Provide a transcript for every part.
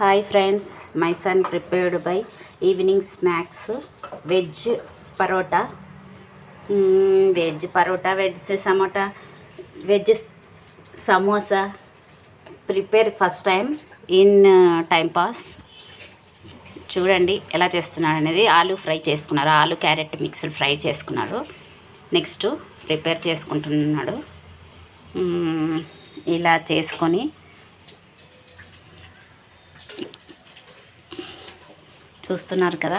Hi friends, my son prepared by evening snacks veg paratha, veg samosa, veg samosa. Prepare first time in time pass. చూడండి ఎలా చేస్తున్నాడు అనేది. ఆలు fry చేసుకున్నారు, ఆలు క్యారెట్ మిక్స్డ్ ఫ్రై చేసుకున్నారు. నెక్స్ట్ ప్రిపేర్ చేసుకుంటున్నాడు. ఇలా చేసుకొని చూస్తున్నారు కదా,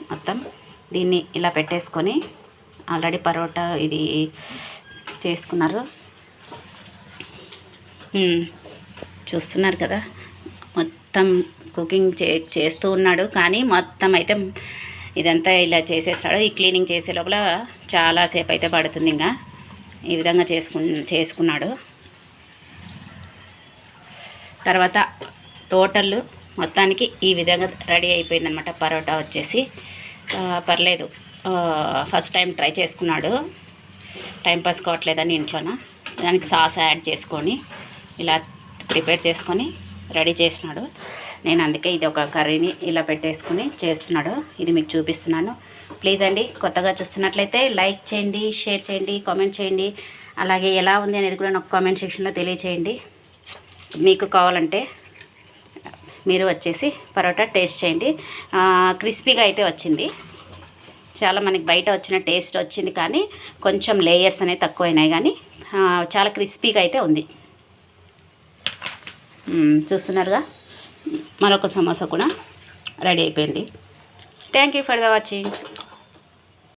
మొత్తం దీన్ని ఇలా పెట్టేసుకొని ఆల్రెడీ పరోటా ఇది చేసుకున్నారు. చూస్తున్నారు కదా, మొత్తం కుకింగ్ చేస్తూ ఉన్నాడు. కానీ మొత్తం అయితే ఇదంతా ఇలా చేసేస్తాడు. ఈ క్లీనింగ్ చేసే లోపల చాలాసేపు అయితే పడుతుంది. ఇంకా ఈ విధంగా చేసుకున్నాడు. తర్వాత టోటల్ మొత్తానికి ఈ విధంగా రెడీ అయిపోయిందనమాట. పరోటా వచ్చేసి పర్లేదు, ఫస్ట్ టైం ట్రై చేసుకున్నాడు. టైంపాస్ కావట్లేదని ఇంట్లోన దానికి సాస్ యాడ్ చేసుకొని ఇలా ప్రిపేర్ చేసుకొని రెడీ చేసినాడు. నేను అందుకే ఇది ఒక కర్రీని ఇలా పెట్టేసుకొని చేస్తున్నాడు. ఇది మీకు చూపిస్తున్నాను. ప్లీజ్ అండి, కొత్తగా చూస్తున్నట్లయితే లైక్ చేయండి, షేర్ చేయండి, కామెంట్ చేయండి. అలాగే ఎలా ఉంది అనేది కూడా నాకు కామెంట్ సెక్షన్లో తెలియచేయండి. మీకు కావాలంటే మీరు వచ్చేసి పరోటా టేస్ట్ చేయండి. క్రిస్పీగా అయితే వచ్చింది. చాలా మనకి బయట వచ్చిన టేస్ట్ వచ్చింది, కానీ కొంచెం లేయర్స్ అనేవి తక్కువైనాయి, కానీ చాలా క్రిస్పీగా అయితే ఉంది. చూస్తున్నారుగా, మరొక సమోసా కూడా రెడీ అయిపోయింది. Thank you for the watching.